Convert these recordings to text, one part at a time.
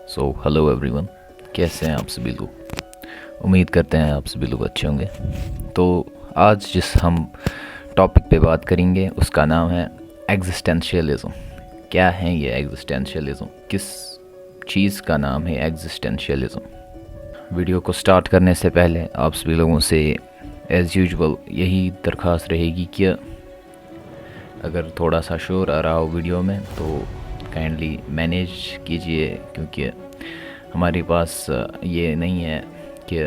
Hello everyone, कैसे हैं आप सभी लोग। उम्मीद करते हैं आप सभी लोग अच्छे होंगे। तो आज जिस हम टॉपिक पे बात करेंगे उसका नाम है एग्जिस्टेंशियलिज्म। क्या है ये एग्जिस्टेंशियलिज्म, किस चीज़ का नाम है एग्जिस्टेंशियलिज्म। वीडियो को स्टार्ट करने से पहले आप सभी लोगों से एज़ यूजुअल यही दरख्वास्त रहेगी कि अगर थोड़ा सा शोर आ रहा हो वीडियो में तो काइंडली मैनेज कीजिए, क्योंकि हमारे पास ये नहीं है कि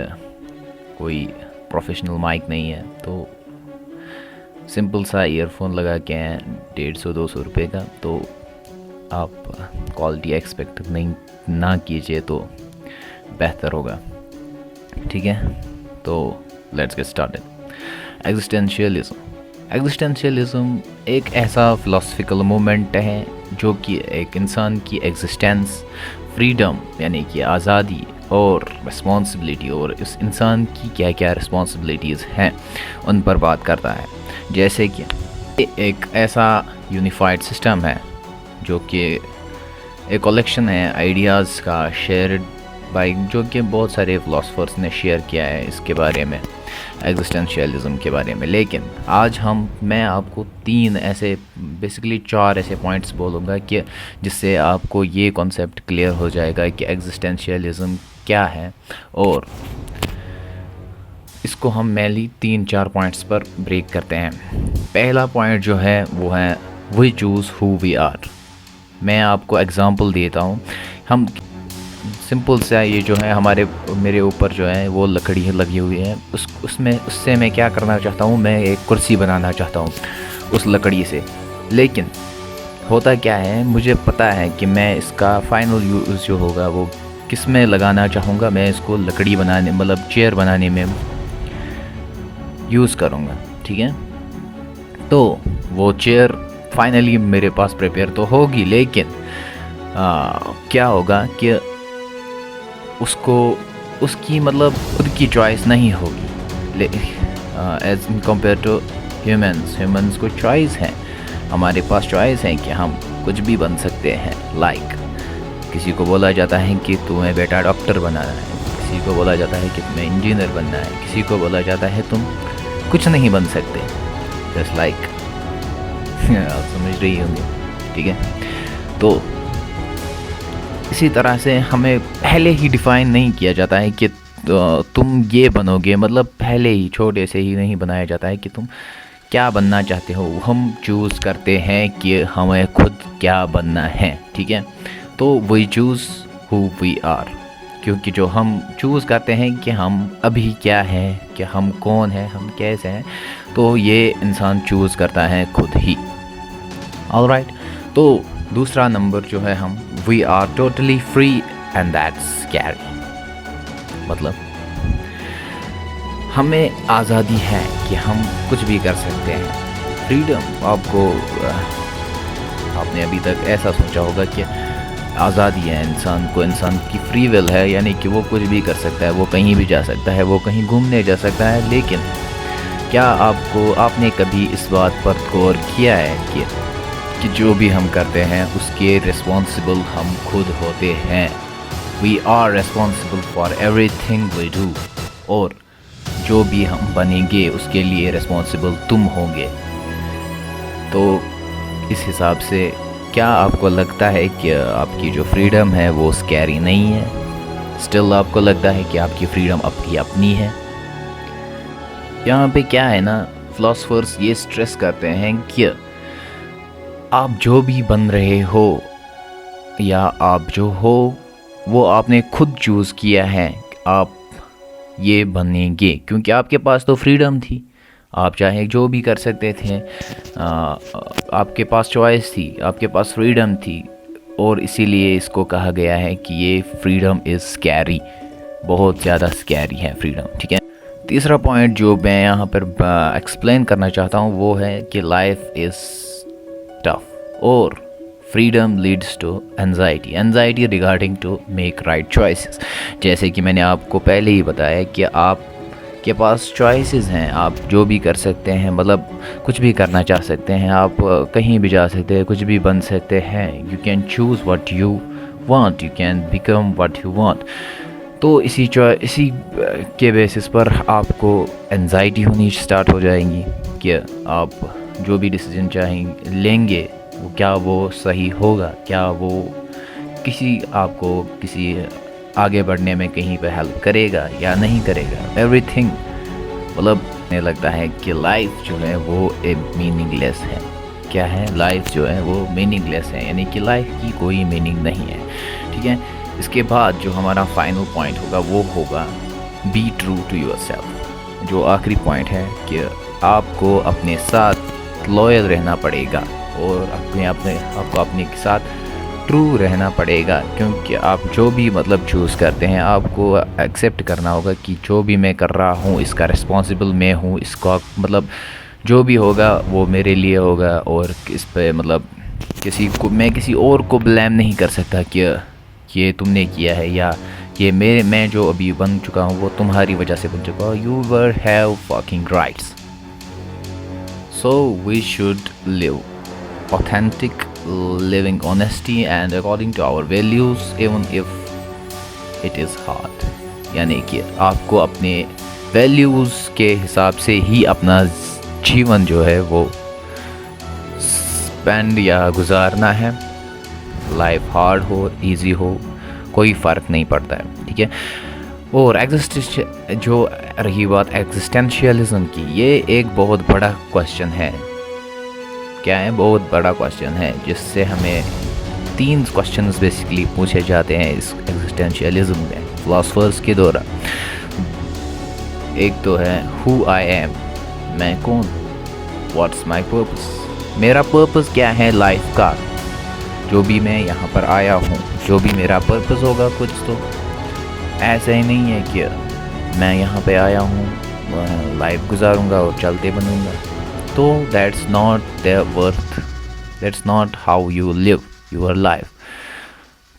कोई प्रोफेशनल माइक नहीं है। तो सिंपल सा ईयरफोन लगा के हैं 150-200 रुपये का, तो आप क्वालिटी एक्सपेक्ट नहीं ना कीजिए तो बेहतर होगा। ठीक है, तो लेट्स गेट स्टार्टेड। एग्जिस्टेंशियलिज्म एक ऐसा फ़िलासफ़िकल मूवमेंट है जो कि एक इंसान की एग्जिस्टेंस, फ्रीडम यानी कि आज़ादी और रिस्पॉन्सिबिलिटी, और इस इंसान की क्या क्या रिस्पॉन्सिबिलिटीज़ हैं उन पर बात करता है। जैसे कि एक ऐसा यूनिफाइड सिस्टम है जो कि एक कलेक्शन है आइडियाज़ का, शेयर्ड बाय, जो कि बहुत सारे फ़िलासफ़र्स ने शेयर किया है इसके बारे में, एग्जिस्टेंशियलिज्म के बारे में। लेकिन आज मैं आपको बेसिकली चार ऐसे पॉइंट्स बोलूँगा कि जिससे आपको ये कॉन्सेप्ट क्लियर हो जाएगा कि एग्जिस्टेंशियलिज्म क्या है, और इसको हम मेनली 3-4 पॉइंट्स पर ब्रेक करते हैं। पहला पॉइंट जो है वो है we choose who we are. मैं आपको एग्ज़ाम्पल देता हूँ। हम सिंपल सा ये जो है मेरे ऊपर जो है वो लकड़ी लगी हुई है, उससे मैं क्या करना चाहता हूँ, मैं एक कुर्सी बनाना चाहता हूँ उस लकड़ी से। लेकिन होता क्या है, मुझे पता है कि मैं इसका फाइनल यूज़ जो होगा वो किस में लगाना चाहूँगा। मैं इसको लकड़ी बनाने, मतलब चेयर बनाने में यूज़ करूँगा। ठीक है, तो वो चेयर फाइनली मेरे पास प्रिपेयर तो होगी, लेकिन क्या होगा कि उसकी मतलब खुद की चॉइस नहीं होगी। एज कम्पेयर टू ह्यूमंस को चॉइस है, हमारे पास चॉइस है कि हम कुछ भी बन सकते हैं। किसी को बोला जाता है कि तुम्हें बेटा डॉक्टर बनाना है, किसी को बोला जाता है कि तुम्हें इंजीनियर बनना है, किसी को बोला जाता है तुम कुछ नहीं बन सकते। जस्ट आप समझ रही होंगे। ठीक है, तो इसी तरह से हमें पहले ही डिफ़ाइन नहीं किया जाता है कि तुम ये बनोगे, मतलब पहले ही छोटे से ही नहीं बनाया जाता है कि तुम क्या बनना चाहते हो। हम चूज़ करते हैं कि हमें खुद क्या बनना है। ठीक है, तो we choose who we are, क्योंकि जो हम चूज़ करते हैं कि हम अभी क्या हैं, कि हम कौन हैं, हम कैसे हैं, तो ये इंसान चूज़ करता है खुद ही। ऑलराइट, तो दूसरा नंबर जो है, हम we are totally free and that's scary. मतलब हमें आज़ादी है कि हम कुछ भी कर सकते हैं। फ्रीडम आपने अभी तक ऐसा सोचा होगा कि आज़ादी है इंसान की फ्री विल है, यानी कि वो कुछ भी कर सकता है, वो कहीं भी जा सकता है, वो कहीं घूमने जा सकता है। लेकिन क्या आपने कभी इस बात पर गौर किया है कि जो भी हम करते हैं उसके रिस्पॉन्सिबल हम खुद होते हैं। We are responsible for everything we do, और जो भी हम बनेंगे उसके लिए रिस्पॉन्सिबल तुम होंगे। तो इस हिसाब से क्या आपको लगता है कि आपकी जो फ्रीडम है वो स्कैरी नहीं है? स्टिल आपको लगता है कि आपकी फ्रीडम आपकी अपनी है? यहाँ पे क्या है ना, फिलोसफर्स ये स्ट्रेस करते हैं कि आप जो भी बन रहे हो या आप जो हो वो आपने खुद चूज़ किया है। आप ये बनेंगे क्योंकि आपके पास तो फ्रीडम थी, आप चाहे जो भी कर सकते थे। आपके पास चॉइस थी, आपके पास फ्रीडम थी, और इसीलिए इसको कहा गया है कि ये फ्रीडम इज़ स्कैरी, बहुत ज़्यादा स्कैरी है फ्रीडम। ठीक है, तीसरा पॉइंट जो मैं यहाँ पर एक्सप्लेन करना चाहता हूँ वो है कि लाइफ इज़ टफ और freedom leads to anxiety regarding to make right choices. जैसे कि मैंने आपको पहले ही बताया कि आपके पास चॉइसेस हैं, आप जो भी कर सकते हैं, मतलब कुछ भी करना चाह सकते हैं, आप कहीं भी जा सकते हैं, कुछ भी बन सकते हैं। You can choose what you want, you can become what you want. तो इसी के बेसिस पर आपको एंजाइटी होनी स्टार्ट हो जाएगी कि आप जो भी डिसीजन लेंगे वो क्या वो सही होगा, क्या वो आपको किसी आगे बढ़ने में कहीं पे हेल्प करेगा या नहीं करेगा। एवरीथिंग मतलब मुझे लगता है कि लाइफ जो है वो मीनिंगलेस है। क्या है, लाइफ जो है वो मीनिंगलेस है, यानी कि लाइफ की कोई मीनिंग नहीं है। ठीक है, इसके बाद जो हमारा फाइनल पॉइंट होगा वो होगा बी ट्रू टू योरसेल्फ। जो आखिरी पॉइंट है कि आपको अपने साथ लॉयल रहना पड़ेगा और आपको अपने के साथ ट्रू रहना पड़ेगा, क्योंकि आप जो भी मतलब चूज़ करते हैं आपको एक्सेप्ट करना होगा कि जो भी मैं कर रहा हूँ इसका रिस्पॉन्सिबल मैं हूँ। इसका मतलब जो भी होगा वो मेरे लिए होगा और इस पे मतलब मैं किसी और को ब्लेम नहीं कर सकता कि ये तुमने किया है या ये मैं जो अभी बन चुका हूँ वो तुम्हारी वजह से बन चुका हूँ। You were have fucking rights. So we should live authentic, living honesty and according to our values even if it is hard। यानी कि आपको अपने वैल्यूज़ के हिसाब से ही अपना जीवन जो है वो स्पेंड या गुजारना है। लाइफ हार्ड हो इजी हो कोई फ़र्क नहीं पड़ता है। ठीक है, और जो रही बात एग्जिस्टेंशियलिज्म की, ये एक बहुत बड़ा क्वेश्चन है। क्या है, बहुत बड़ा क्वेश्चन है जिससे हमें 3 क्वेश्चंस बेसिकली पूछे जाते हैं इस एग्जिस्टेंशियलिज्म में फिलोसफर्स के द्वारा। एक तो है हु आई एम, मैं कौन, व्हाट्स माई पर्पस, मेरा पर्पस क्या है लाइफ का, जो भी मैं यहाँ पर आया हूँ जो भी मेरा पर्पस होगा कुछ तो ऐसा ही नहीं है कि मैं यहाँ पे आया हूँ लाइफ गुजारूँगा और चलते बनूँगा। तो that's not the worth, that's not how you live your life.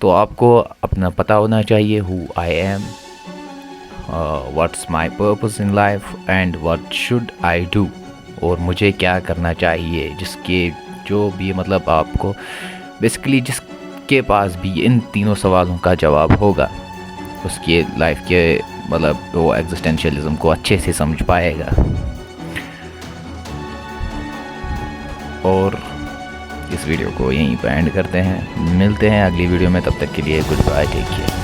तो आपको अपना पता होना चाहिए who I am, what's my purpose in life and what should I do, और मुझे क्या करना चाहिए। जिसके जो भी मतलब आपको बेसिकली जिसके पास भी इन तीनों सवालों का जवाब होगा उसकी लाइफ के मतलब वो एग्जिस्टेंशियलिज्म को अच्छे से समझ पाएगा। और इस वीडियो को यहीं पर एंड करते हैं, मिलते हैं अगली वीडियो में, तब तक के लिए गुड बाय, टेक केयर।